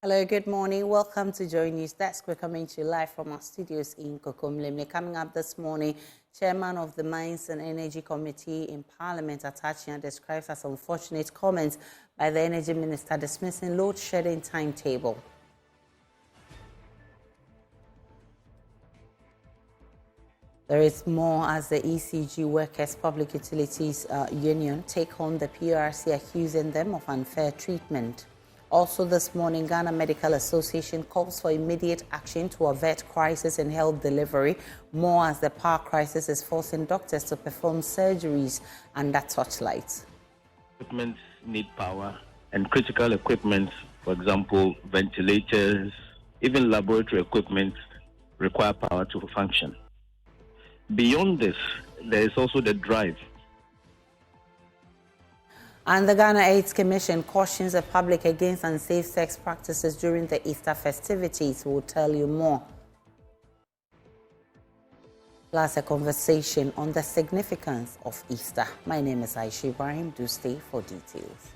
Hello, good morning. Welcome to Joy News Desk. We're coming to you live from our studios in Kokomlemle. Coming up this morning, Chairman of the Mines and Energy Committee in Parliament, Atachian, describes as unfortunate comments by the Energy Minister dismissing load shedding timetable. There is more as the ECG Workers Public Utilities Union take on the PRC, accusing them of unfair treatment. Also this morning, Ghana Medical Association calls for immediate action to avert crisis in health delivery, more as the power crisis is forcing doctors to perform surgeries under torchlight. Equipment need power, and critical equipment, for example, ventilators, even laboratory equipment, require power to function. Beyond this, there is also the drive. And the Ghana AIDS Commission cautions the public against unsafe sex practices during the Easter festivities. We'll tell you more. Plus a conversation on the significance of Easter. My name is Aisha Ibrahim. Do stay for details.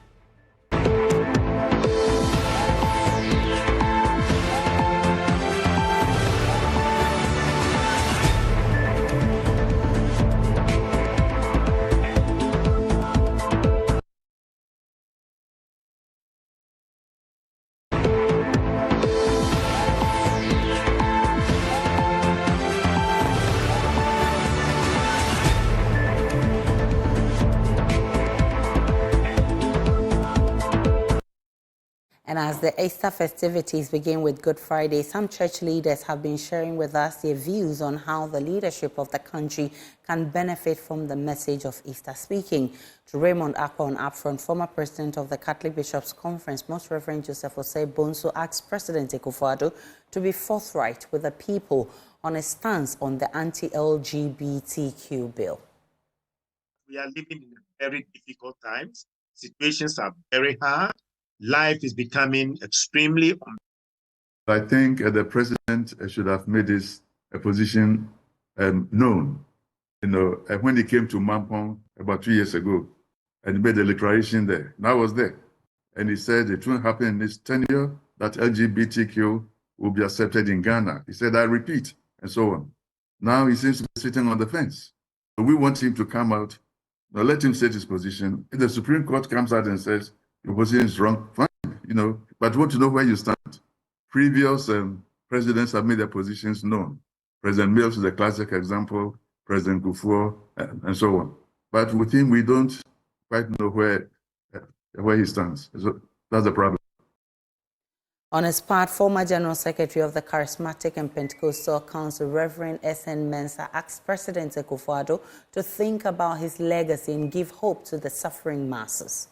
And as the Easter festivities begin with Good Friday, some church leaders have been sharing with us their views on how the leadership of the country can benefit from the message of Easter. Speaking to Raymond Akon upfront, former president of the Catholic Bishops' Conference, Most Reverend Joseph Osei Bonsu, asked President Akufo-Addo to be forthright with the people on his stance on the anti-LGBTQ bill. We are living in very difficult times. Situations are very hard. Life is becoming extremely I think the president should have made his position known. You know, when he came to Mampong about 2 years ago and made a declaration there, and I was there, and he said it won't happen in his tenure that LGBTQ will be accepted in Ghana. He said, I repeat, and so on. Now he seems to be sitting on the fence. So we want him to come out. Now let him set his position. If the Supreme Court comes out and says, your position is wrong, fine, you know, but we want to know where you stand. Previous presidents have made their positions known. President Mills is a classic example, President Kufuor, and so on. But with him, we don't quite know where he stands. So that's the problem. On his part, former General Secretary of the Charismatic and Pentecostal Council, Reverend S.N. Mensah, asked President Akufo-Addo to think about his legacy and give hope to the suffering masses.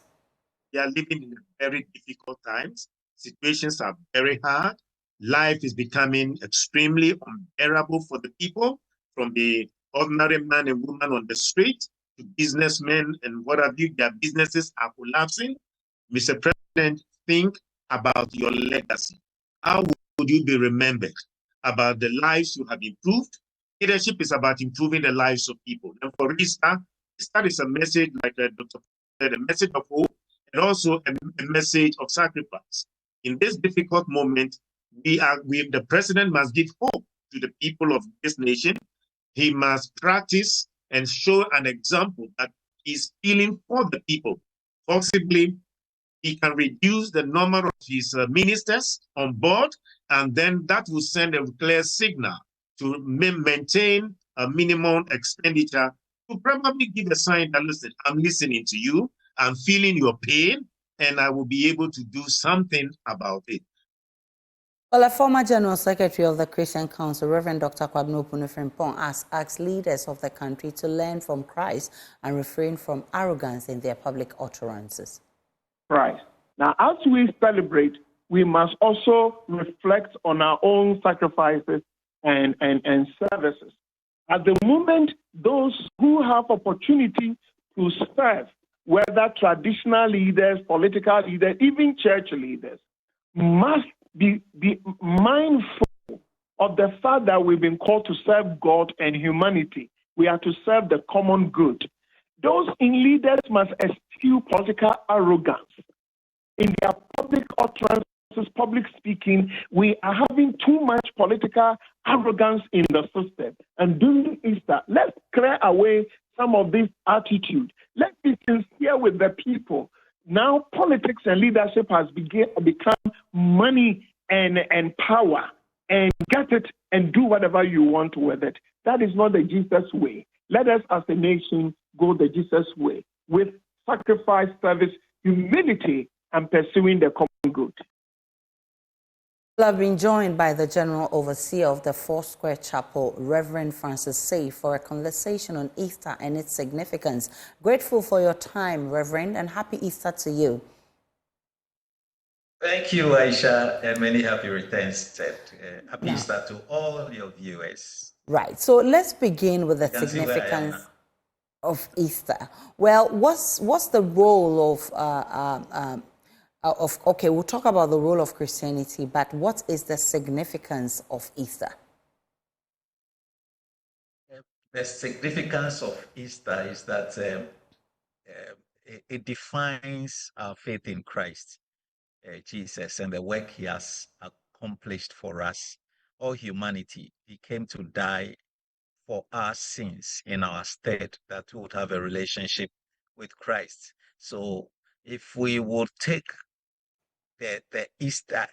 We are living in very difficult times. Situations are very hard. Life is becoming extremely unbearable for the people, from the ordinary man and woman on the street to businessmen and what have you. Their businesses are collapsing. Mr. President, think about your legacy. How would you be remembered? About the lives you have improved. Leadership is about improving the lives of people. And for Easter is a message, like Dr. said, a message of hope, and also a message of sacrifice. In this difficult moment, the president must give hope to the people of this nation. He must practice and show an example that he's feeling for the people. Possibly, he can reduce the number of his ministers on board, and then that will send a clear signal to maintain a minimum expenditure, to probably give a sign that, listen, I'm listening to you, I'm feeling your pain, and I will be able to do something about it. Well, a former General Secretary of the Christian Council, Reverend Dr. Kwabena Opunufrimpong, asked leaders of the country to learn from Christ and refrain from arrogance in their public utterances. Right. Now, as we celebrate, we must also reflect on our own sacrifices and services. At the moment, those who have opportunity to serve, whether traditional leaders, political leaders, even church leaders, must be mindful of the fact that we've been called to serve God and humanity. We are to serve the common good. Those in leaders must eschew political arrogance in their public utterance is public speaking. We are having too much political arrogance in the system. And during Easter, let's clear away some of this attitude. Let's be sincere with the people. Now, politics and leadership has become money and power, and get it and do whatever you want with it. That is not the Jesus way. Let us as a nation go the Jesus way with sacrifice, service, humility, and pursuing the common good. I've been joined by the General Overseer of the Foursquare Chapel, Reverend Francis Say, for a conversation on Easter and its significance. Grateful for your time, Reverend, and happy Easter to you. Thank you, Aisha, and many happy returns. Happy Easter to all your viewers. Right. So let's begin with the significance of Easter. Well, what's the role of okay, we'll talk about the role of Christianity, but what is the significance of Easter? The significance of Easter is that it defines our faith in Christ, Jesus, and the work he has accomplished for us, all humanity. He came to die for our sins in our stead, that we would have a relationship with Christ. So if we would take the Easter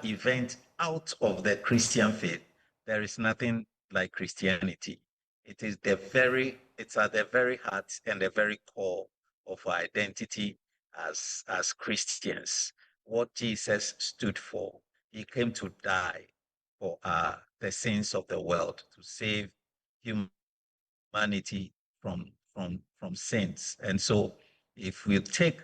event out of the Christian faith, there is nothing like Christianity. It's at the very heart and the very core of our identity as Christians. What Jesus stood for. He came to die for the sins of the world, to save humanity from sins. And so if we take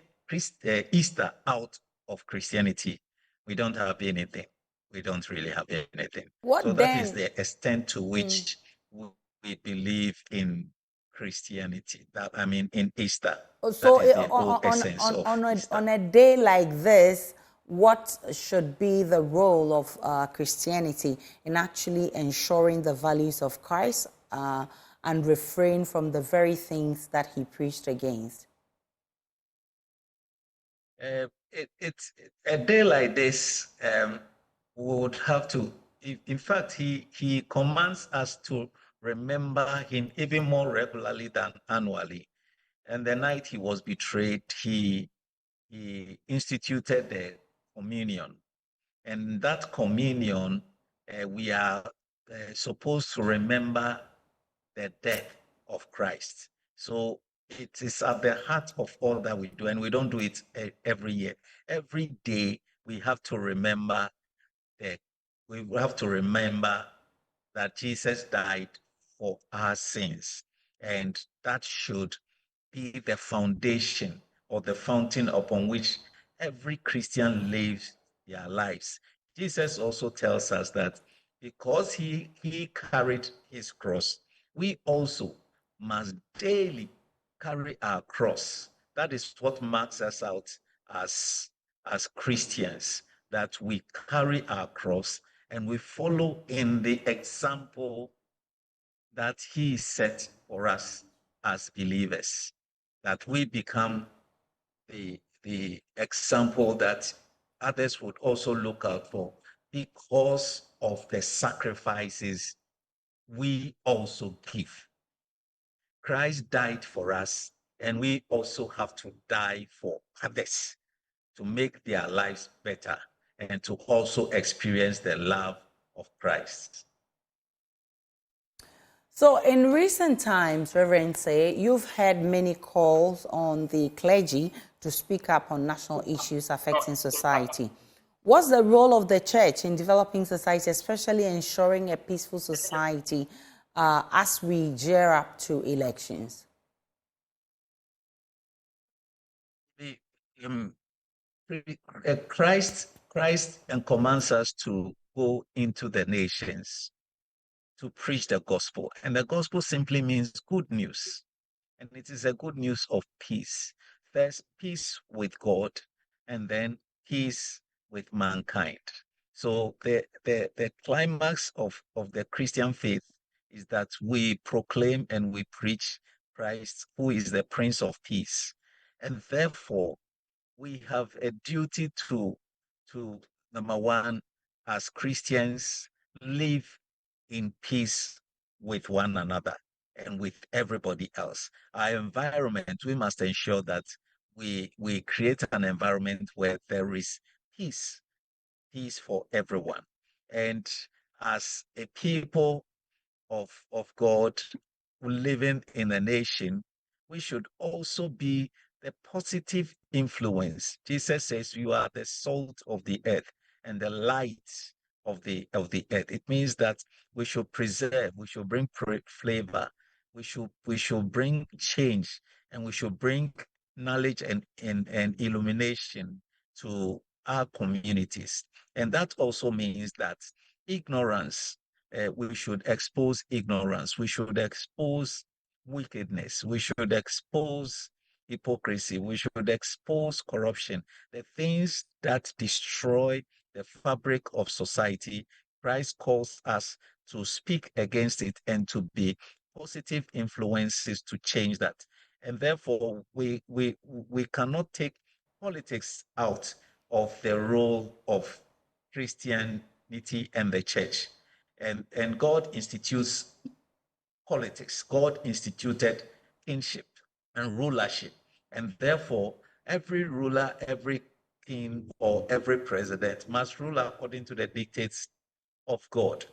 Easter out of Christianity, we don't have anything. We don't really have anything. That is the extent to which we believe in Christianity. In Easter. So that is the whole essence of Easter. On a day like this, what should be the role of Christianity in actually ensuring the values of Christ and refrain from the very things that he preached against? It's a day like this, we would have to, in fact, he commands us to remember him even more regularly than annually. And the night he was betrayed, he instituted the communion. And that communion, we are supposed to remember the death of Christ. So it is at the heart of all that we do, and we don't do it every year. Every day we have to remember that Jesus died for our sins, and that should be the foundation or the fountain upon which every Christian lives their lives. Jesus also tells us that because he carried his cross, we also must daily carry our cross. That is what marks us out as Christians, that we carry our cross and we follow in the example that he set for us as believers, that we become the example that others would also look out for because of the sacrifices we also give. Christ died for us, and we also have to die for others to make their lives better and to also experience the love of Christ. So in recent times, Reverend Say, you've had many calls on the clergy to speak up on national issues affecting society. What's the role of the church in developing society, especially ensuring a peaceful society as we gear up to elections? Christ commands us to go into the nations to preach the gospel. And the gospel simply means good news. And it is a good news of peace. There's peace with God, and then peace with mankind. So the climax of the Christian faith is that we proclaim and we preach Christ, who is the Prince of Peace. And therefore, we have a duty to number one, as Christians, live in peace with one another and with everybody else. Our environment, we must ensure that we create an environment where there is peace, peace for everyone. And as a people of God living in a nation, we should also be the positive influence. Jesus says, "You are the salt of the earth and the light of the earth." It means that we should preserve, we should bring flavor, we should bring change, and we should bring knowledge and illumination to our communities. And that also means that ignorance, we should expose ignorance. We should expose wickedness. We should expose hypocrisy. We should expose corruption, the things that destroy the fabric of society. Christ calls us to speak against it and to be positive influences to change that. And therefore, we cannot take politics out of the role of Christianity and the church. And God institutes politics. God instituted kingship and rulership. And therefore, every ruler, every king, or every president must rule according to the dictates of God.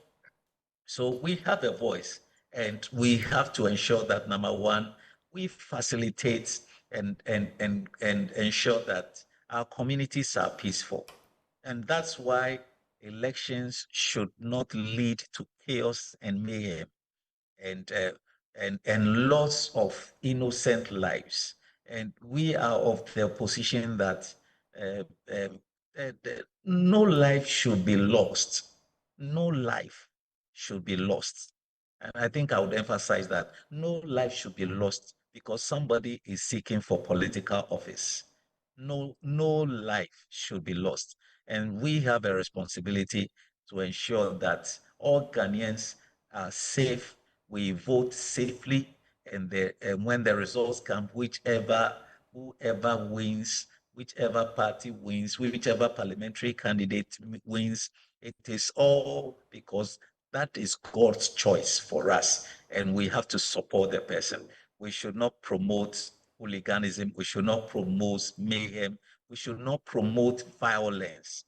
So we have a voice, and we have to ensure that, number one, we facilitate and ensure that our communities are peaceful. And that's why elections should not lead to chaos and mayhem and loss of innocent lives. And we are of the position that uh, um, no life should be lost. No life should be lost. And I think I would emphasize that no life should be lost because somebody is seeking for political office. No life should be lost. And we have a responsibility to ensure that all Ghanaians are safe, we vote safely, and when the results come, whoever wins, whichever party wins, whichever parliamentary candidate wins, it is all because that is God's choice for us, and we have to support the person. We should not promote hooliganism. We should not promote mayhem. We should not promote violence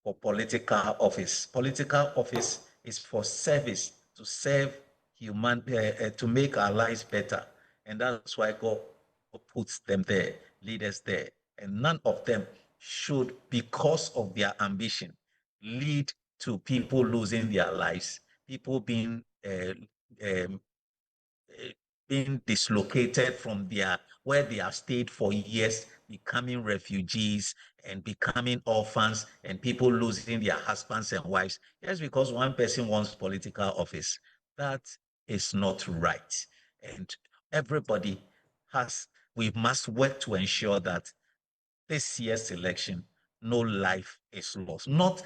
for political office. Political office is for service, to serve to make our lives better. And that's why God puts them there, leaders there. And none of them should, because of their ambition, lead to people losing their lives, people being being dislocated from where they have stayed for years, becoming refugees and becoming orphans, and people losing their husbands and wives just because one person wants political office. That is not right. And everybody we must work to ensure that this year's election, no life is lost. Not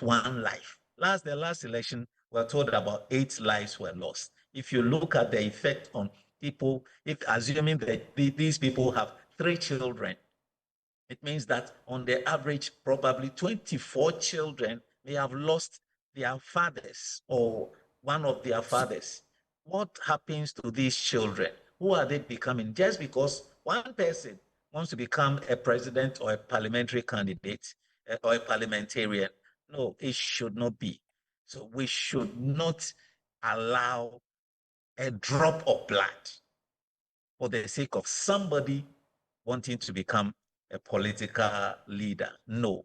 one life. The last election, we're told about 8 lives were lost. If you look at the effect on people, if assuming that these people have 3 children, it means that on the average, probably 24 children may have lost their fathers or one of their fathers. What happens to these children? Who are they becoming? Just because one person wants to become a president or a parliamentary candidate or a parliamentarian. No, it should not be. So we should not allow a drop of blood for the sake of somebody wanting to become a political leader. No.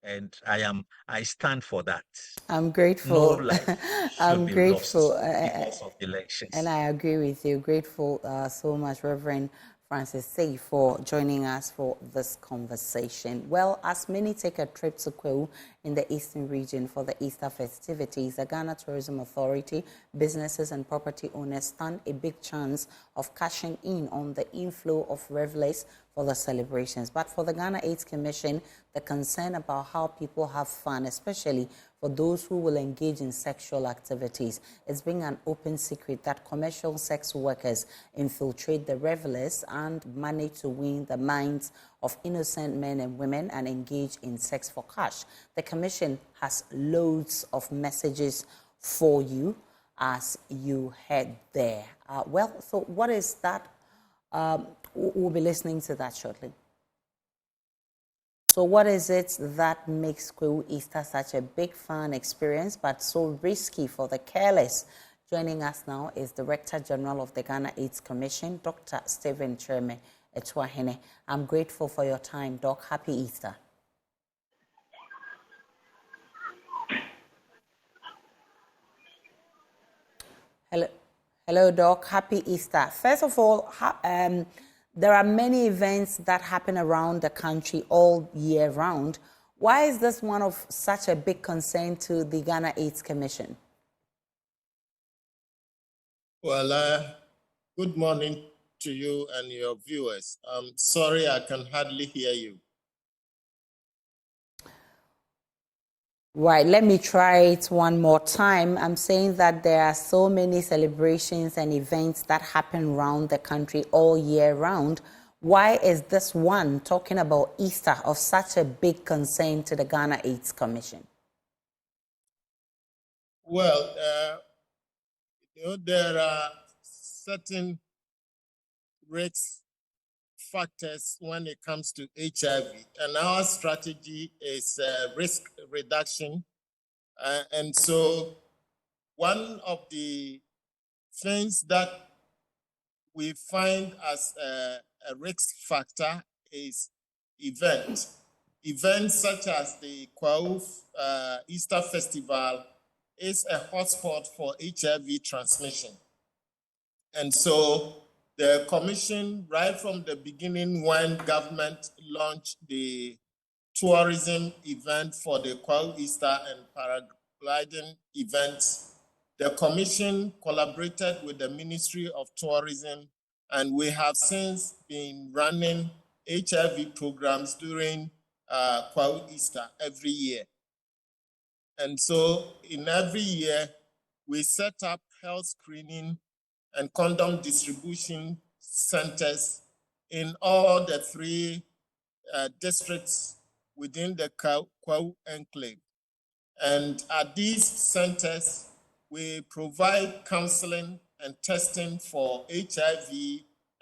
And I stand for that. I'm No grateful. life should I'm be grateful. lost because of elections. And I agree with you. Grateful so much, Reverend Francis Say, for joining us for this conversation. Well, as many take a trip to Kwewu in the eastern region for the Easter festivities, the Ghana Tourism Authority, businesses and property owners stand a big chance of cashing in on the inflow of revelers for the celebrations. But for the Ghana AIDS Commission, the concern about how people have fun, especially for those who will engage in sexual activities. It's been an open secret that commercial sex workers infiltrate the revelers and manage to win the minds of innocent men and women and engage in sex for cash. The Commission has loads of messages for you, as you head there. So what is that? We'll be listening to that shortly. So what is it that makes Kwewu Easter such a big fun experience but so risky for the careless? Joining us now is Director General of the Ghana AIDS Commission, Dr. Stephen Cherme Etuahene. I'm grateful for your time, Doc. Happy Easter. Hello, Doc. Happy Easter. First of all, there are many events that happen around the country all year round. Why is this one of such a big concern to the Ghana AIDS Commission? Well, good morning to you and your viewers. I'm sorry I can hardly hear you. Right, let me try it one more time. I'm saying that there are so many celebrations and events that happen around the country all year round. Why is this one, talking about Easter, of such a big concern to the Ghana AIDS Commission? Well, there are certain risk factors when it comes to HIV, and our strategy is risk reduction. And so one of the things that we find as a risk factor is events. Events such as the Kwewu Easter Festival is a hotspot for HIV transmission. And so the Commission, right from the beginning when government launched the tourism event for the Kwewu Easter and paragliding events, the Commission collaborated with the Ministry of Tourism, and we have since been running HIV programs during Kwewu Easter every year. And so in every year, we set up health screening and condom distribution centers in all the three districts within the Kwewu enclave. And at these centers, we provide counseling and testing for HIV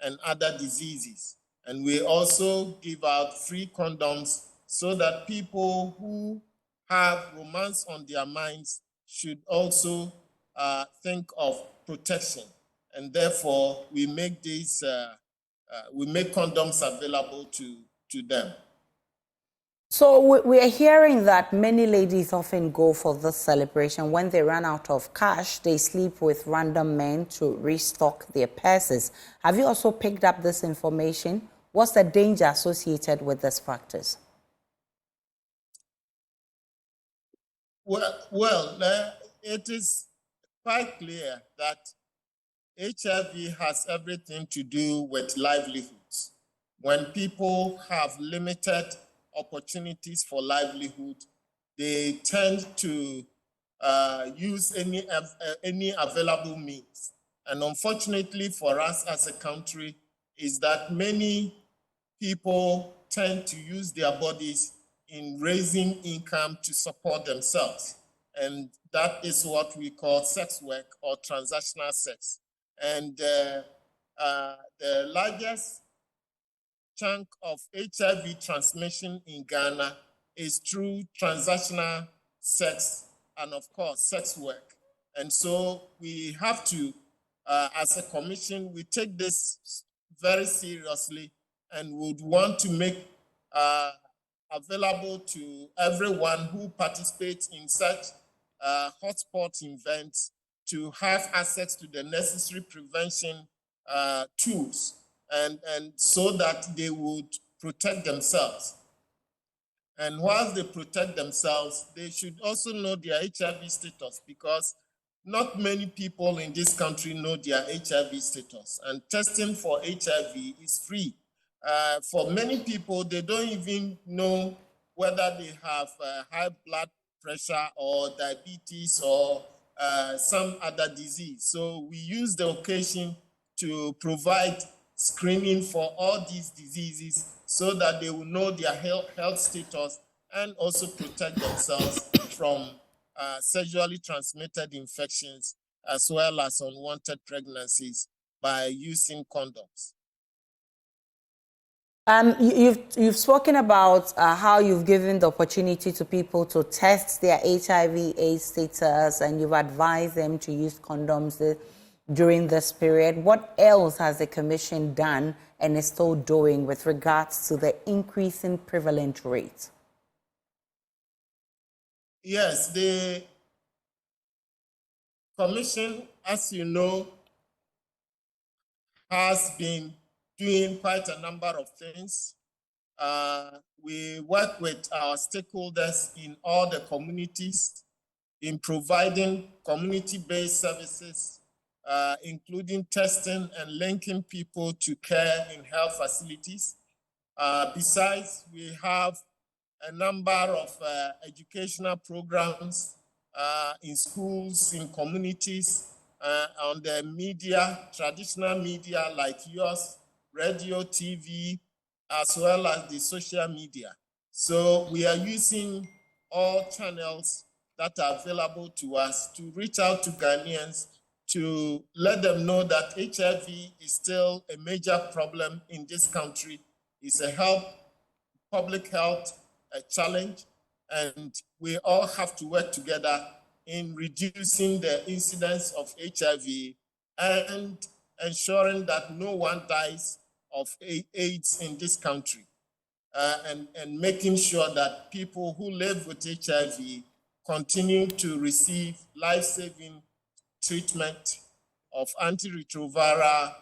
and other diseases. And we also give out free condoms so that people who have romance on their minds should also think of protection. And therefore, we make these, we make condoms available to them. So we are hearing that many ladies often go for this celebration. When they run out of cash, they sleep with random men to restock their purses. Have you also picked up this information? What's the danger associated with this practice? Well, it is quite clear that HIV has everything to do with livelihoods. When people have limited opportunities for livelihood, they tend to use any available means. And unfortunately for us as a country is that many people tend to use their bodies in raising income to support themselves. And that is what we call sex work or transactional sex. And the largest chunk of HIV transmission in Ghana is through transactional sex and, of course, sex work. And so we have to, as a commission, we take this very seriously and would want to make available to everyone who participates in such hotspot events to have access to the necessary prevention tools and so that they would protect themselves. And whilst they protect themselves, they should also know their HIV status, because not many people in this country know their HIV status, and testing for HIV is free. For many people, they don't even know whether they have high blood pressure or diabetes or some other disease. So we use the occasion to provide screening for all these diseases so that they will know their health status and also protect themselves from sexually transmitted infections as well as unwanted pregnancies by using condoms. You've spoken about how you've given the opportunity to people to test their HIV/AIDS status, and you've advised them to use condoms during this period. What else has the Commission done and is still doing with regards to the increasing prevalent rate? Yes, the Commission, as you know, has been doing quite a number of things. We work with our stakeholders in all the communities in providing community-based services, including testing and linking people to care in health facilities. Besides, we have a number of educational programs in schools, in communities, on the media, traditional media like yours, radio, TV, as well as the social media. So we are using all channels that are available to us to reach out to Ghanaians to let them know that HIV is still a major problem in this country. It's a public health challenge, and we all have to work together in reducing the incidence of HIV and ensuring that no one dies of AIDS in this country, and making sure that people who live with HIV continue to receive life-saving treatment of antiretroviral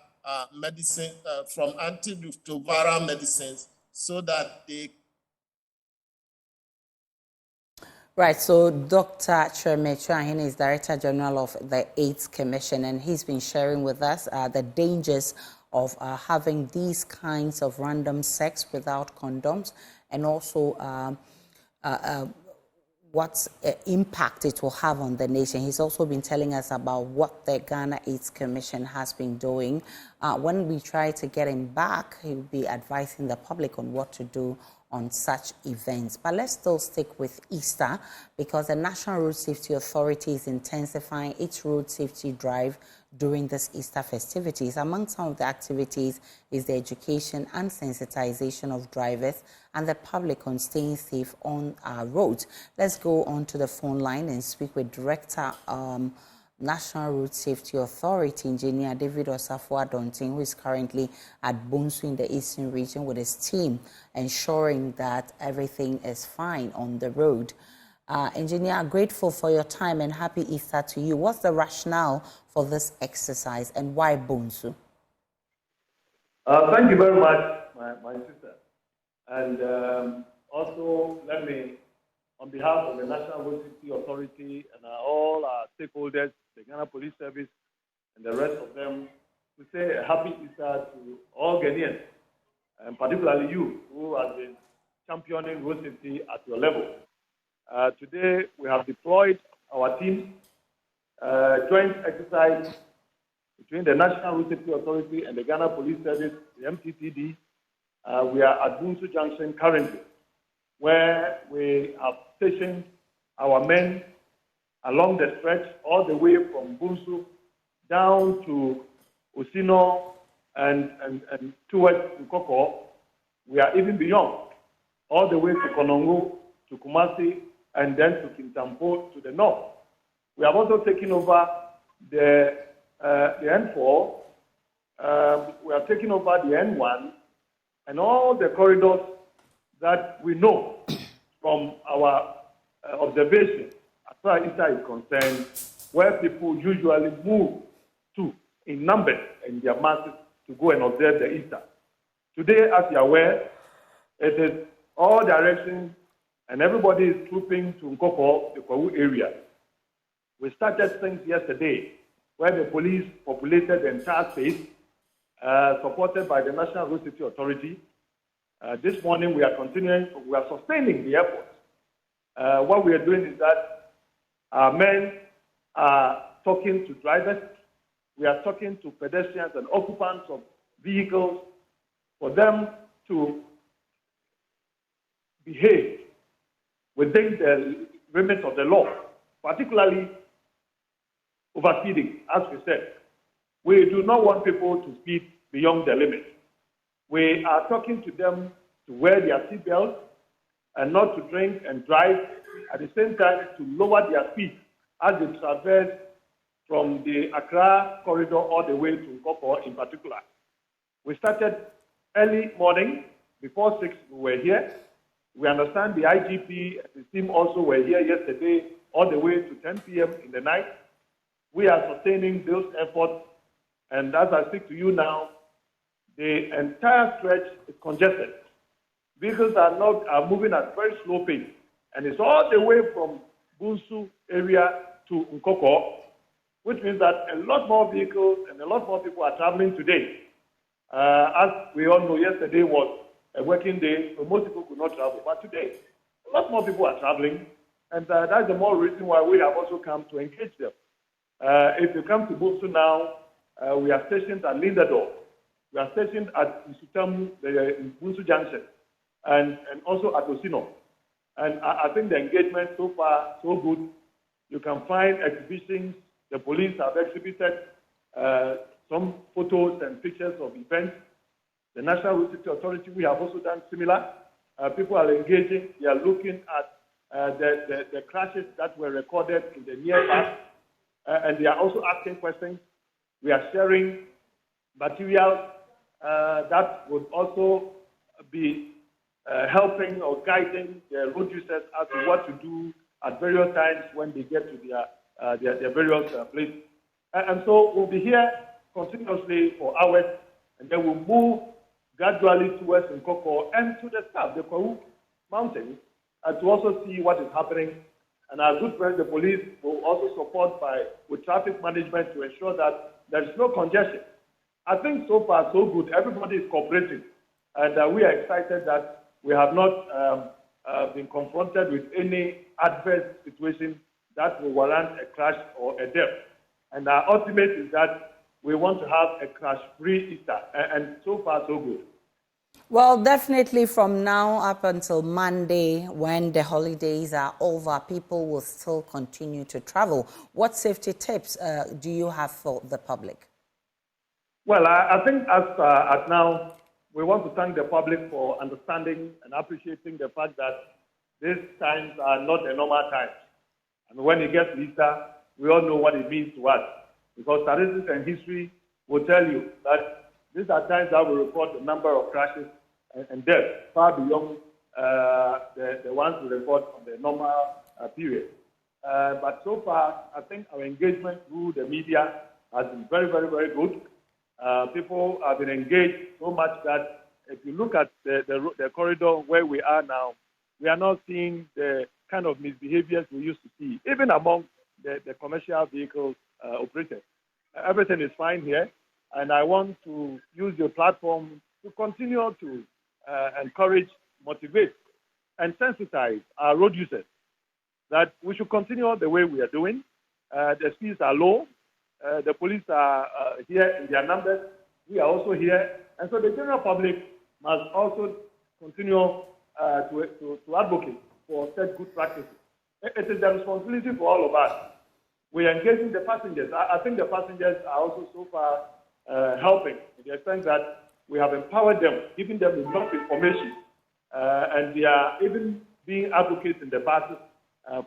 medicine from antiretroviral medicines so that they. Right, so Dr. Chiremechi Ahene is Director General of the AIDS Commission, and he's been sharing with us the dangers of having these kinds of random sex without condoms, and also what impact it will have on the nation. He's also been telling us about what the Ghana AIDS Commission has been doing. When we try to get him back, he'll be advising the public on what to do on such events. But let's still stick with Easter, because the National Road Safety Authority is intensifying its road safety drive during this Easter festivities. Among some of the activities is the education and sensitization of drivers and the public on staying safe on our roads. Let's go on to the phone line and speak with Director National Road Safety Authority, Engineer David Osafo-Adontin, who is currently at Bonsu in the Eastern region with his team, ensuring that everything is fine on the road. Engineer, grateful for your time and happy Easter to you. What's the rationale for this exercise and why Bonsu? Thank you very much, my sister. And also, let me, on behalf of the National Road Safety Authority and all our stakeholders, the Ghana Police Service, and the rest of them, to say a happy Easter to all Ghanaians, and particularly you, who have been championing road safety at your level. Today, we have deployed our teams, joint exercise between the National Road Safety Authority and the Ghana Police Service, the MTTD. We are at Bunsu Junction currently, where we have stationed our men along the stretch all the way from Bunsu down to Osino and towards Nkoko. We are even beyond, all the way to Konongo, to Kumasi, and then to Kintampo to the north. We have also taken over the N4. We are taking over the N1 and all the corridors that we know from our observation as far as Easter is concerned, where people usually move to in numbers and their masses to go and observe the Easter. Today, as you are aware, it is all directions and everybody is trooping to Nkoko, the Kwawu area. We started things yesterday where the police populated the entire space, supported by the National Road Safety Authority. This morning we are continuing, we are sustaining the effort What we are doing is that our men are talking to drivers. We are talking to pedestrians and occupants of vehicles for them to behave within the limits of the law, particularly overspeeding, as we said. We do not want people to speed beyond the limit. We are talking to them to wear their seatbelts and not to drink and drive, at the same time to lower their speed as they traverse from the Accra corridor all the way to Nkoko in particular. We started early morning, before 6 we were here. We understand the IGP and the team also were here yesterday all the way to 10 p.m. in the night. We are sustaining those efforts, and as I speak to you now, the entire stretch is congested. Vehicles are moving at very slow pace, and it's all the way from Bunsu area to Nkoko, which means that a lot more vehicles and a lot more people are traveling today. As we all know, yesterday was a working day, so most people could not travel. But today, a lot more people are traveling, and that's the more reason why we have also come to engage them. If you come to Bunsu now, we are stationed at Lindador. We are stationed at Isutam, in Bunsu Junction, and also at Osino. And I think the engagement so far, so good. You can find exhibitions. The police have exhibited some photos and pictures of events. The National Road Safety Authority, we have also done similar. People are engaging. They are looking at the crashes that were recorded in the near past, and they are also asking questions. We are sharing materials that would also be helping or guiding the road users as to what to do at various times when they get to their various places. And so we'll be here continuously for hours, and then we'll move gradually towards Nkoko and to the south, the Kwahu Mountains, to also see what is happening. And our good friends, the police, will also support with traffic management to ensure that there is no congestion. I think so far so good. Everybody is cooperating, and we are excited that we have not been confronted with any adverse situation that will warrant a crash or a death. And our ultimate is that we want to have a crash-free Easter, and so far so good. Well, definitely from now up until Monday, when the holidays are over, people will still continue to travel. What safety tips do you have for the public? Well, I think as now, we want to thank the public for understanding and appreciating the fact that these times are not the normal times. And when it gets to Easter, we all know what it means to us. Because statistics and history will tell you that these are times that will report the number of crashes and deaths far beyond the ones we report on the normal period. But so far, I think our engagement through the media has been very, very, very good. People have been engaged so much that if you look at the corridor where we are now, we are not seeing the kind of misbehaviors we used to see, even among the commercial vehicles operators. Everything is fine here, and I want to use your platform to continue to encourage, motivate, and sensitize our road users that we should continue the way we are doing. The speeds are low. The police are here in their numbers. We are also here. And so the general public must also continue to advocate for such good practices. It is the responsibility for all of us. We are engaging the passengers. I think the passengers are also so far helping in the extent that we have empowered them, giving them enough information, and they are even being advocates in the buses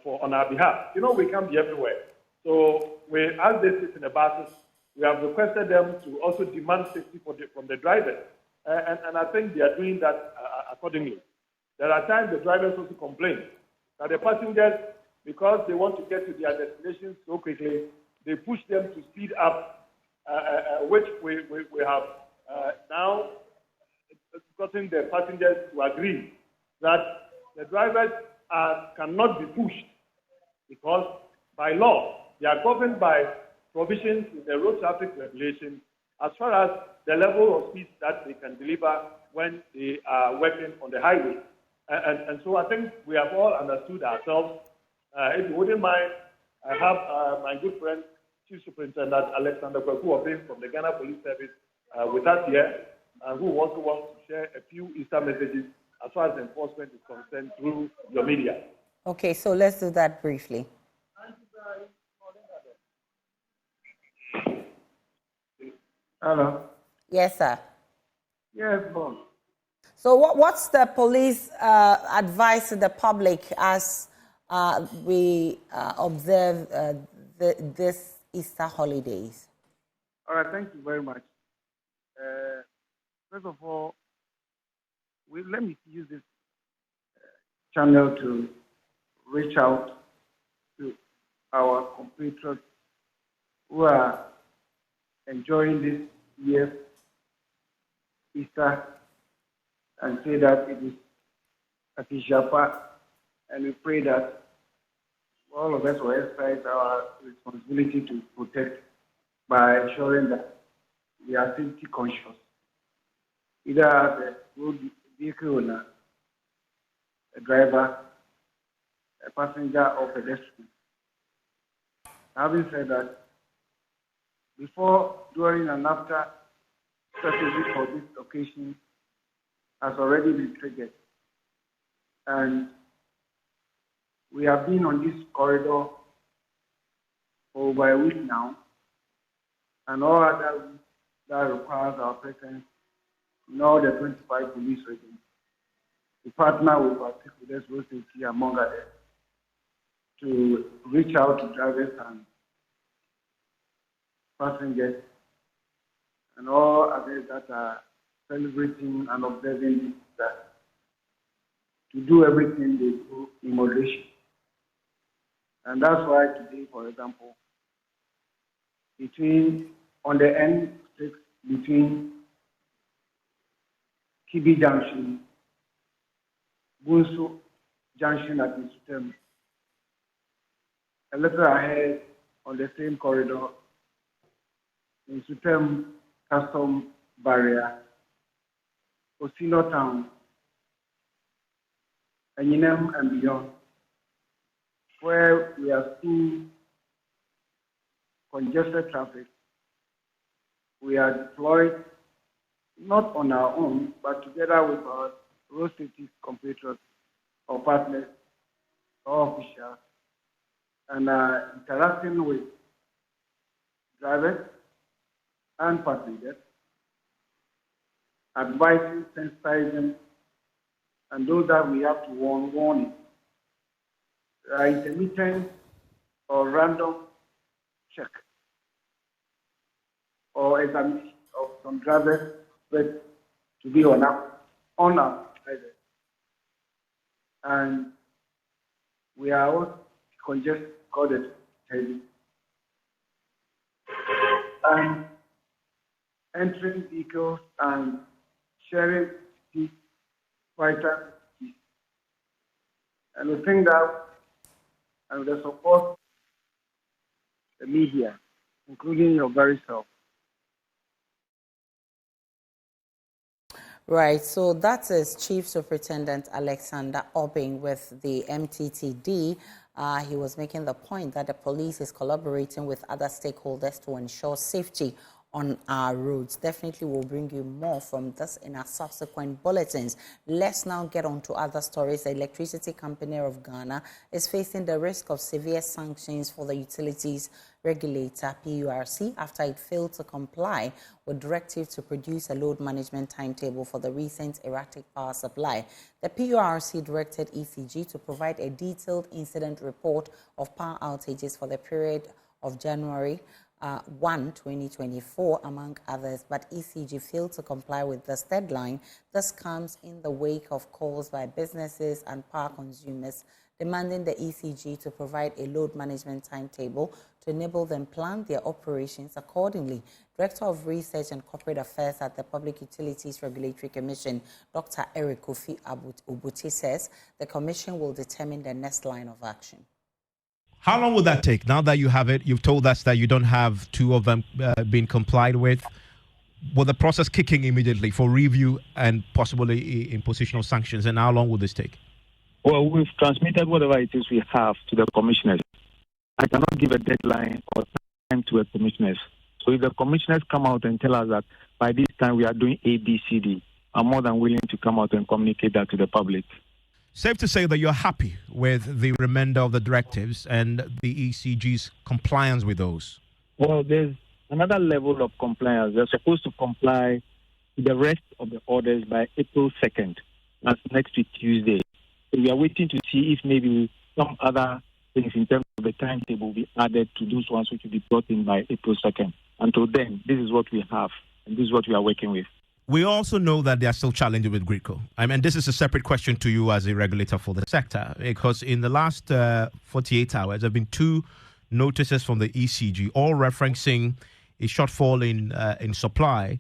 on our behalf. You know, we can't be everywhere. So as they sit in the buses, we have requested them to also demand safety from the drivers. And I think they are doing that accordingly. There are times the drivers also complain that the passengers, because they want to get to their destinations so quickly, they push them to speed up, which we have now gotten the passengers to agree that the drivers cannot be pushed because by law, they are governed by provisions in the road traffic regulations as far as the level of speed that they can deliver when they are working on the highway. And so I think we have all understood ourselves. If you wouldn't mind, I have my good friend, Chief Superintendent Alexander Kwaku from the Ghana Police Service with us here, who also wants to share a few Easter messages as far as enforcement is concerned through your media. Okay, so let's do that briefly. Hello. Yes, sir. Yes, boss. So what's the police advice to the public as we observe this Easter holidays? All right, thank you very much. First of all, let me use this channel to reach out to our compatriots who are enjoying this year's Easter and say that it is a Fishapa, and we pray that all of us will exercise our responsibility to protect by ensuring that we are safety conscious, either as a road vehicle owner, a driver, a passenger, or pedestrian. Having said that, before, during, and after strategy for this occasion has already been triggered. And we have been on this corridor for over a week now, and all other weeks that requires our presence in all the 25 police regions. We partner with our stakeholders, road safety, among others, to reach out to drivers and passengers and all others that are celebrating and observing this, to do everything they do in moderation. And that's why today, for example, on the N6 between Kibi Junction, Bunsu Junction at Nsutem, a little ahead on the same corridor, Nsutem Custom Barrier, Osino Town, Enyinem and beyond, where we are seeing congested traffic. We are deployed not on our own, but together with our road safety compatriots or partners or officials, and interacting with drivers and passengers, advising, sensitizing, and those that we have to warning. Intermittent or random check or examination of some drivers but to be on our drivers. And we are all congested, coded, heavy. And entering vehicles and sharing the vital keys. And we think that, and with the support of the media, including your very self. Right, so that is Chief Superintendent Alexander Obing with the MTTD. He was making the point that the police is collaborating with other stakeholders to ensure safety on our roads. Definitely will bring you more from this in our subsequent bulletins. Let's now get on to other stories. The Electricity Company of Ghana is facing the risk of severe sanctions for the utilities regulator, PURC, after it failed to comply with directive to produce a load management timetable for the recent erratic power supply. The PURC directed ECG to provide a detailed incident report of power outages for the period of January 1, 2024, among others, but ECG failed to comply with this deadline. This comes in the wake of calls by businesses and power consumers demanding the ECG to provide a load management timetable to enable them plan their operations accordingly. Director of Research and Corporate Affairs at the Public Utilities Regulatory Commission, Dr. Eric Kofi Ubuti, says the Commission will determine the next line of action. How long will that take? Now that you have it, you've told us that you don't have two of them being complied with. will the process kicking immediately for review and possibly imposition of sanctions? And how long will this take? Well, we've transmitted whatever it is we have to the commissioners. I cannot give a deadline or time to the commissioners. So if the commissioners come out and tell us that by this time we are doing A, B, C, D, I'm more than willing to come out and communicate that to the public. Safe to say that you're happy with the remainder of the directives and the ECG's compliance with those? Well, there's another level of compliance. They're supposed to comply with the rest of the orders by April 2nd. That's next week, Tuesday. So we are waiting to see if maybe some other things in terms of the timetable will be added to those ones which will be brought in by April 2nd. Until then, this is what we have, and this is what we are working with. We also know that there are still challenges with GRICO. I mean, this is a separate question to you as a regulator for the sector, because in the last 48 hours, there have been 2 notices from the ECG, all referencing a shortfall in supply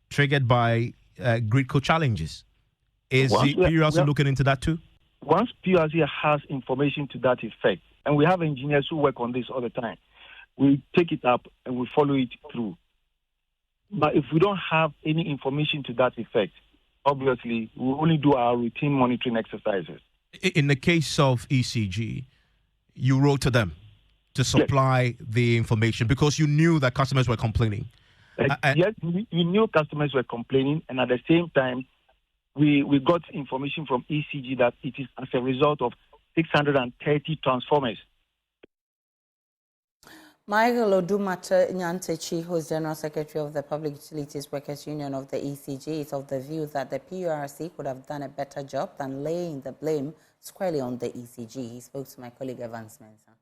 triggered by GRICO challenges. Is the PURC looking into that too? Once PURC has information to that effect, and we have engineers who work on this all the time, we take it up and we follow it through. But if we don't have any information to that effect, obviously, we only do our routine monitoring exercises. In the case of ECG, you wrote to them to supply the information because you knew that customers were complaining. Yes, we knew customers were complaining, and at the same time, we got information from ECG that it is as a result of 630 transformers. Michael Odumata-Nyantechi, who is General Secretary of the Public Utilities Workers Union of the ECG, is of the view that the PURC could have done a better job than laying the blame squarely on the ECG. He spoke to my colleague Evans Mensah.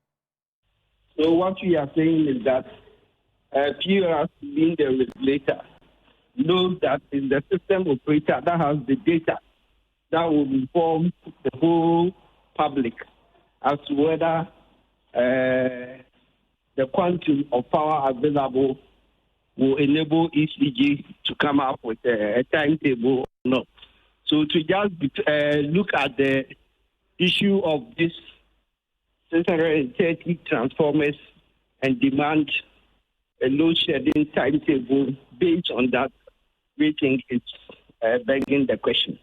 So what we are saying is that PURC, being the regulator, knows that it's the system operator that has the data that will inform the whole public as to whether the quantum of power available will enable ECG to come up with a timetable or not. So to just look at the issue of this 630 transformers and demand a load shedding timetable based on that, we think it's begging the question.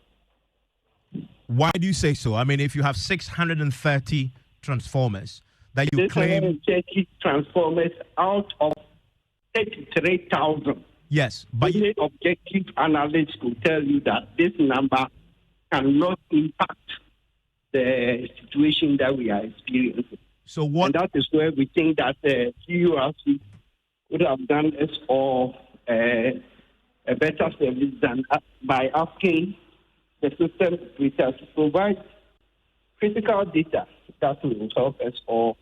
Why do you say so? I mean, if you have 630 transformers that you claim... 630 transformers out of 33,000. Yes, but... Any objective analyst will tell you that this number cannot impact the situation that we are experiencing. So what? And that is where we think that the PURC would have done this for a better service than by asking the system operators to provide critical data that will help us all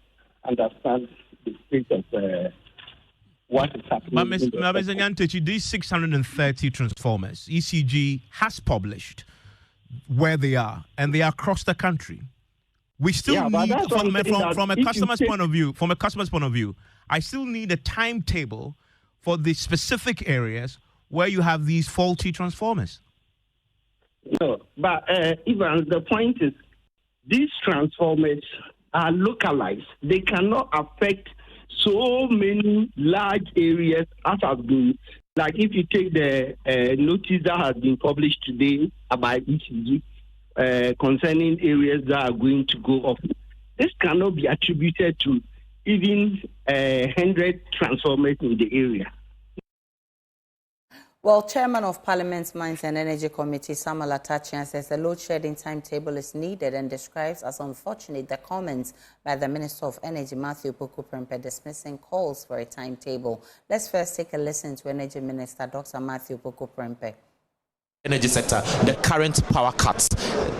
understand the state of what is happening. But Mr. Nyantechi, these 630 transformers, ECG has published where they are, and they are across the country. We still need, from a customer's point of view, I still need a timetable for the specific areas where you have these faulty transformers. No, but Ivan, the point is, these transformers are localized. They cannot affect so many large areas as have been. Like if you take the notice that has been published today about ECG concerning areas that are going to go off, this cannot be attributed to even 100 transformers in the area. Well, Chairman of Parliament's Mines and Energy Committee, Samuel Atachian, says the load shedding timetable is needed and describes as unfortunate the comments by the Minister of Energy, Matthew Poku-Prempeh, dismissing calls for a timetable. Let's first take a listen to Energy Minister Dr. Matthew Poku-Prempeh. Energy sector, the current power cuts.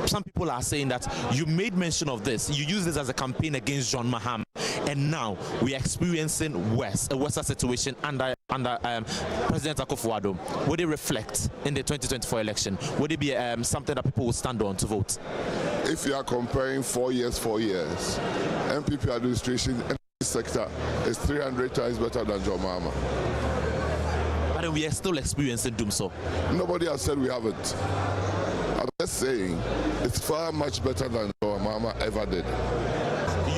Some people are saying that you made mention of this. You use this as a campaign against John Maham, and now we are experiencing a worse situation under President Akufo-Addo. Would it reflect in the 2024 election? Would it be something that people will stand on to vote? If you are comparing 4 years, MPP administration, energy sector is 300 times better than John Mahama. But we are still experiencing doom so. Nobody has said we haven't. I'm just saying it's far much better than John Mahama ever did.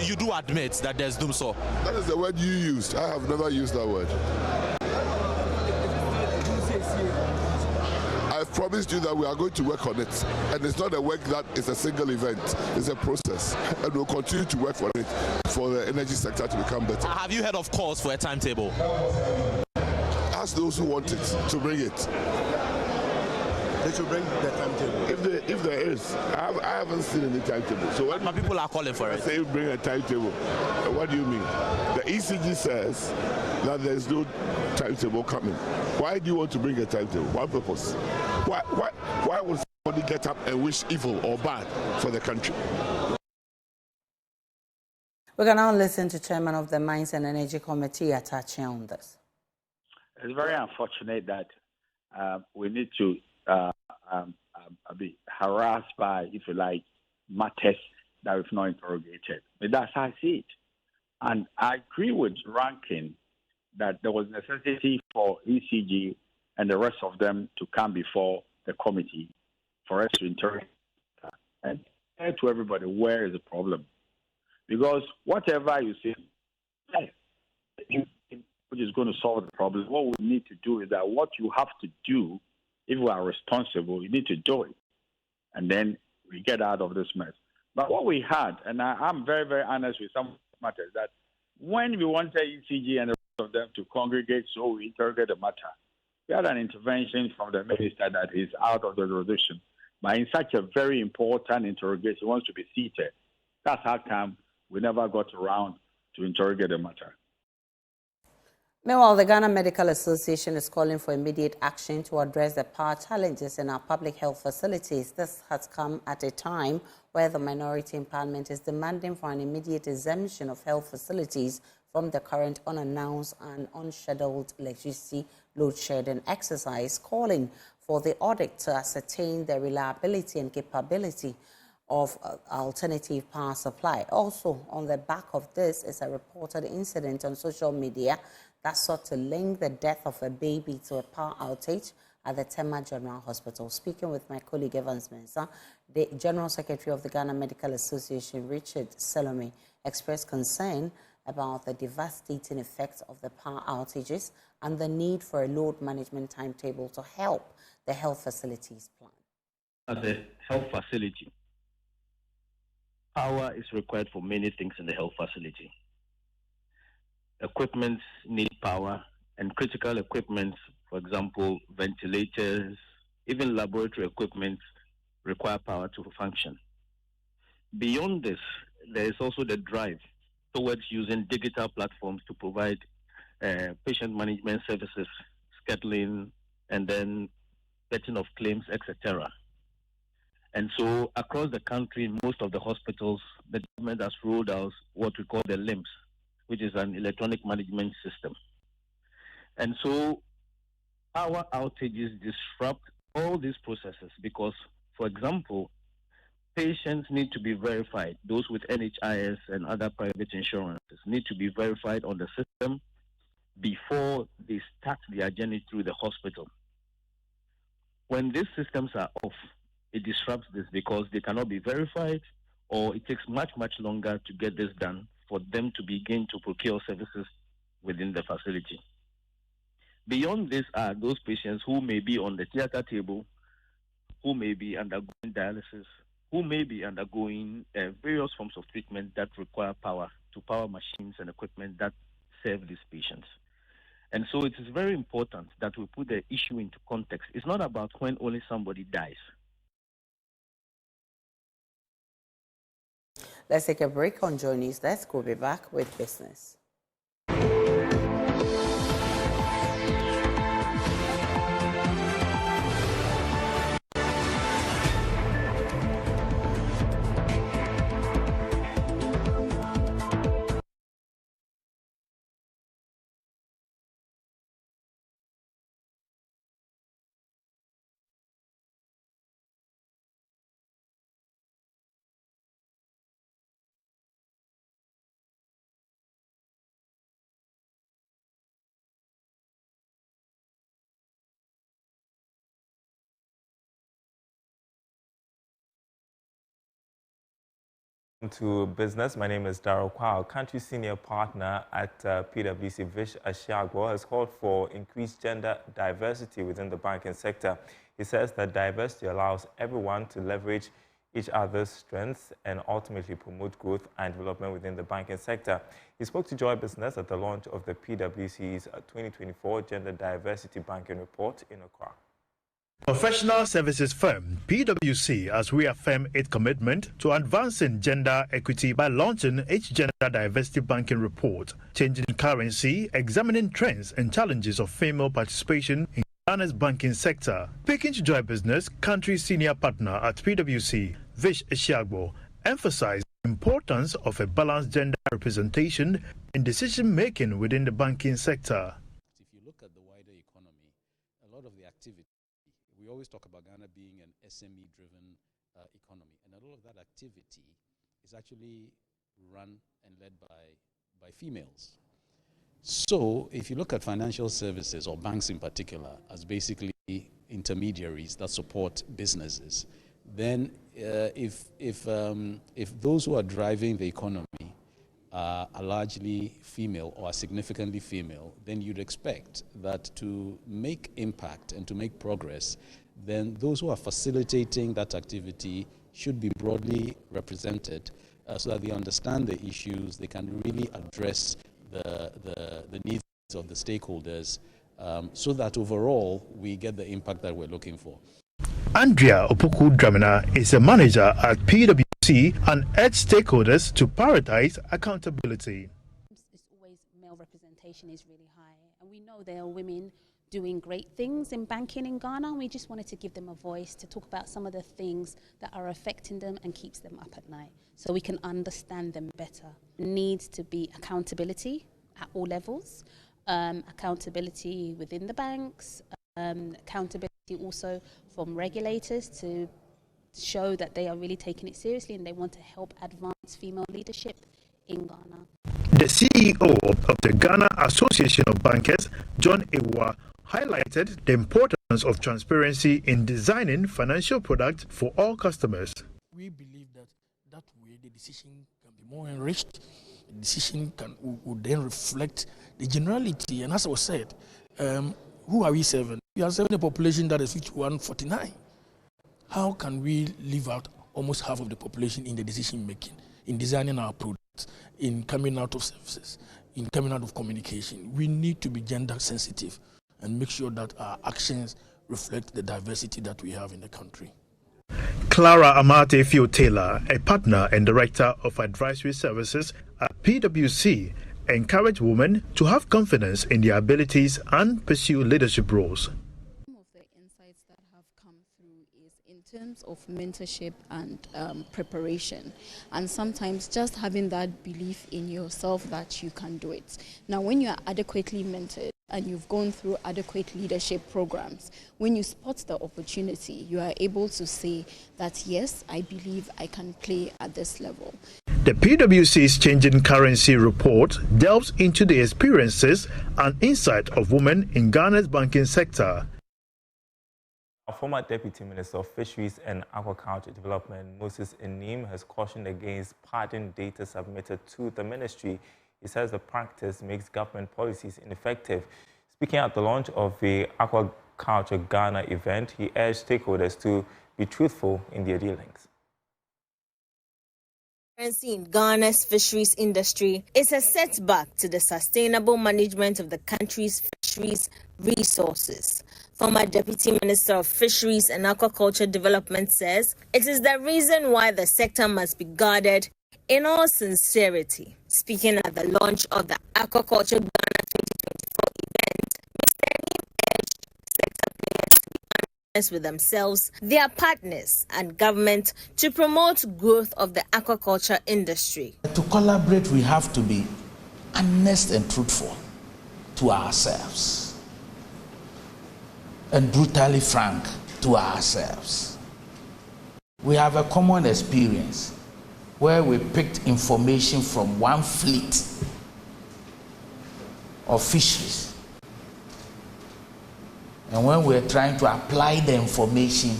You do admit that there's doom so. That is the word you used. I have never used that word. I've promised you that we are going to work on it. And it's not a work that is a single event, it's a process. And we'll continue to work on it for the energy sector to become better. Have you heard of calls for a timetable? Ask those who want it to bring it. They should bring the timetable. If there is, I haven't seen any timetable. So when people are calling for it. Say bring a timetable. What do you mean? The ECG says that there is no timetable coming. Why do you want to bring a timetable? What purpose? Why would somebody get up and wish evil or bad for the country? We can now listen to Chairman of the Mines and Energy Committee touching on this. It's very unfortunate that we need to be harassed by, if you like, matters that we've not interrogated. But that's how I see it. And I agree with Rankin that there was necessity for ECG and the rest of them to come before the committee for us to interrogate and tell to everybody where is the problem. Because whatever you say, which is going to solve the problem, what we need to do is that what you have to do, if we are responsible, you need to do it. And then we get out of this mess. But what we had, and I'm very, very honest with some matters, that when we wanted ECG and the rest of them to congregate so we interrogate the matter, we had an intervention from the minister that is out of the jurisdiction. But in such a very important interrogation, he wants to be seated. That's how come we never got around to interrogate the matter. Meanwhile, the Ghana Medical Association is calling for immediate action to address the power challenges in our public health facilities. This has come at a time where the minority in Parliament is demanding for an immediate exemption of health facilities from the current unannounced and unscheduled electricity load shedding exercise, calling for the audit to ascertain the reliability and capability of alternative power supply. Also, on the back of this is a reported incident on social media that sought to link the death of a baby to a power outage at the Tema General Hospital. Speaking with my colleague Evans Mensah, the General Secretary of the Ghana Medical Association, Richard Salome, expressed concern about the devastating effects of the power outages and the need for a load management timetable to help the health facilities plan. As a health facility, power is required for many things in the health facility. Equipment need power, and critical equipment, for example, ventilators, even laboratory equipment, require power to function. Beyond this, there is also the drive towards using digital platforms to provide patient management services, scheduling, and then setting of claims, etc. And so across the country, in most of the hospitals, the government has rolled out what we call the LIMS, which is an electronic management system. And so power outages disrupt all these processes because, for example, patients need to be verified. Those with NHIS and other private insurances need to be verified on the system before they start their journey through the hospital. When these systems are off, it disrupts this because they cannot be verified, or it takes much, much longer to get this done for them to begin to procure services within the facility. Beyond this are those patients who may be on the theater table, who may be undergoing dialysis, who may be undergoing various forms of treatment that require power to power machines and equipment that serve these patients. And so it is very important that we put the issue into context. It's not about when only somebody dies. Let's take a break on Joy News Desk. We'll be back with business. To business. My name is Darryl Kwao. Country senior partner at PwC, Vish Ashiagbo, has called for increased gender diversity within the banking sector. He says that diversity allows everyone to leverage each other's strengths and ultimately promote growth and development within the banking sector. He spoke to Joy Business at the launch of the PwC's 2024 Gender Diversity Banking Report in Accra. Professional services firm PwC has reaffirmed its commitment to advancing gender equity by launching its Gender Diversity Banking Report, changing currency, examining trends and challenges of female participation in Ghana's banking sector. Speaking to Joy Business, country senior partner at PwC, Vish Ashiagbo, emphasized the importance of a balanced gender representation in decision-making within the banking sector. If you look at the wider economy, a lot of the activity, we always talk about Ghana being an SME-driven economy, and a lot of that activity is actually run and led by females. So if you look at financial services, or banks in particular, as basically intermediaries that support businesses, then if those who are driving the economy are largely female or are significantly female, then you'd expect that to make impact and to make progress, then those who are facilitating that activity should be broadly represented so that they understand the issues, they can really address the needs of the stakeholders so that overall we get the impact that we're looking for. Andrea Opoku-Dramina is a manager at PwC and urged stakeholders to prioritize accountability. It's always male representation is really high, and we know there are women doing great things in banking in Ghana, and we just wanted to give them a voice to talk about some of the things that are affecting them and keeps them up at night so we can understand them better. Needs to be accountability at all levels, accountability within the banks, accountability also from regulators to show that they are really taking it seriously and they want to help advance female leadership in Ghana. The CEO of the Ghana Association of Bankers, John Ewa, highlighted the importance of transparency in designing financial products for all customers. We believe that way the decision can be more enriched. The decision would then reflect the generality. And as I was said, who are we serving? We are serving a population that is 5149. How can we leave out almost half of the population in the decision making, in designing our products, in coming out of services, in coming out of communication? We need to be gender sensitive and make sure that our actions reflect the diversity that we have in the country. Clara Amate-Fio-Taylor, a partner and director of advisory services at PwC, encouraged women to have confidence in their abilities and pursue leadership roles. In terms of mentorship and preparation, and sometimes just having that belief in yourself that you can do it. Now, when you are adequately mentored and you've gone through adequate leadership programs, when you spot the opportunity, you are able to say that, yes, I believe I can play at this level. The PwC's Changing Currency report delves into the experiences and insight of women in Ghana's banking sector. Our former Deputy Minister of Fisheries and Aquaculture Development, Moses Enim, has cautioned against padding data submitted to the ministry. He says the practice makes government policies ineffective. Speaking at the launch of the Aquaculture Ghana event, he urged stakeholders to be truthful in their dealings. Transparency in Ghana's fisheries industry is a setback to the sustainable management of the country's fisheries resources. Former Deputy Minister of Fisheries and Aquaculture Development says it is the reason why the sector must be guarded in all sincerity. Speaking at the launch of the Aquaculture Ghana 2024 event, Mr. Enim urged sector players to be honest with themselves, their partners, and government to promote growth of the aquaculture industry. To collaborate, we have to be honest and truthful to ourselves, and brutally frank to ourselves. We have a common experience where we picked information from one fleet of fisheries. And when we were trying to apply the information,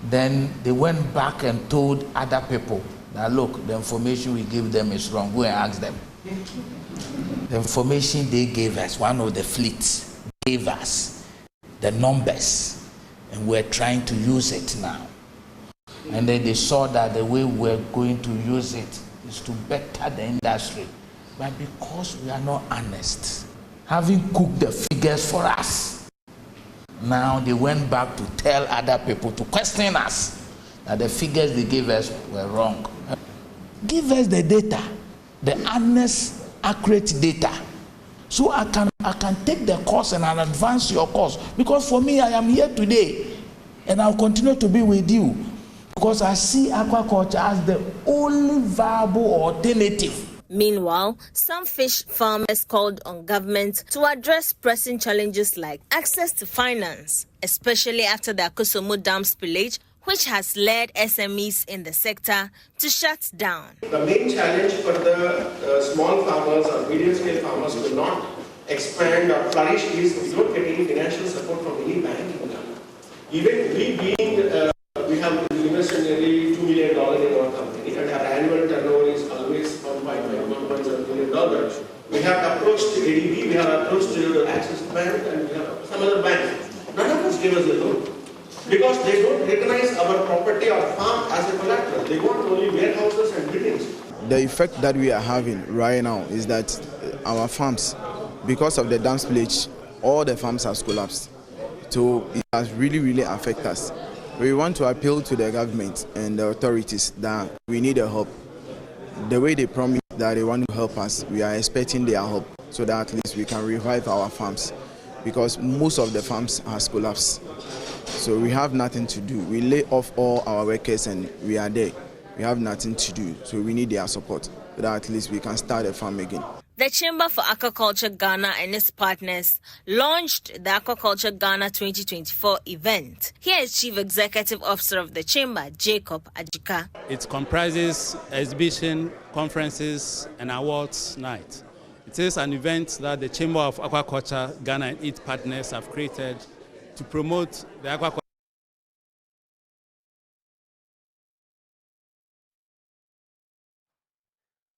then they went back and told other people that look, the information we give them is wrong. Go and ask them. The information they gave us, one of the fleets gave us the numbers, and we're trying to use it now. And then they saw that the way we're going to use it is to better the industry. But because we are not honest, having cooked the figures for us, now they went back to tell other people, to question us, that the figures they gave us were wrong. Give us the data, the honest, accurate data, so I can take the course and I'll advance your course. Because for me, I am here today, and I'll continue to be with you, because I see aquaculture as the only viable alternative. Meanwhile, some fish farmers called on government to address pressing challenges like access to finance, especially after the Akusumu Dam spillage, which has led SMEs in the sector to shut down. The main challenge for the small farmers or medium-scale farmers to not expand or flourish is we don't get any financial support from any bank in Ghana. Even we being, we have invested nearly $2 million in our company, and our annual turnover is always $1.7 million. We have approached ADB, we have approached Axis Bank, and we have some other banks. None of us give us a loan, because they don't recognize our property or farm as a collateral. They want only warehouses and buildings. The effect that we are having right now is that our farms, because of the dam spillage, all the farms have collapsed. So it has really affected us. We want to appeal to the government and the authorities that we need a help. The way they promise that they want to help us, we are expecting their help so that at least we can revive our farms, because most of the farms has collapsed. So we have nothing to do. We lay off all our workers and we are there. We have nothing to do. So we need their support so that at least we can start a farm again. The Chamber for Aquaculture Ghana and its partners launched the Aquaculture Ghana 2024 event. Here is Chief Executive Officer of the Chamber, Jacob Ajika. It comprises exhibition, conferences, and awards night. It is an event that the Chamber of Aquaculture Ghana and its partners have created to promote the aquaculture.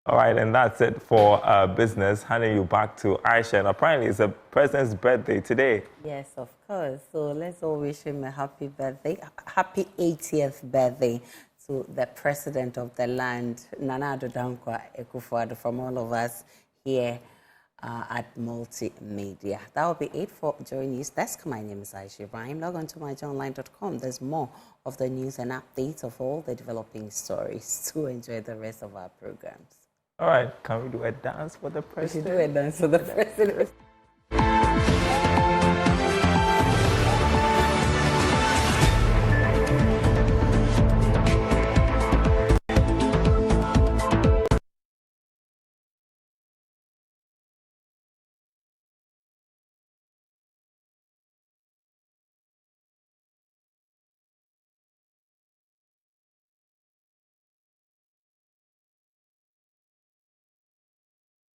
All right, and that's it for business. Handing you back to Aisha. And apparently, it's the president's birthday today. Yes, of course. So let's all wish him a happy birthday, happy 80th birthday to the president of the land, Nana Addo Dankwa Akufo-Addo, from all of us here at Multimedia. That will be it for Joy News Desk. My name is Aisha Ibrahim. Log on to myjoyonline.com. There's more of the news and updates of all the developing stories to enjoy the rest of our programs. All right, can we do a dance for the president? We should do a dance for the president.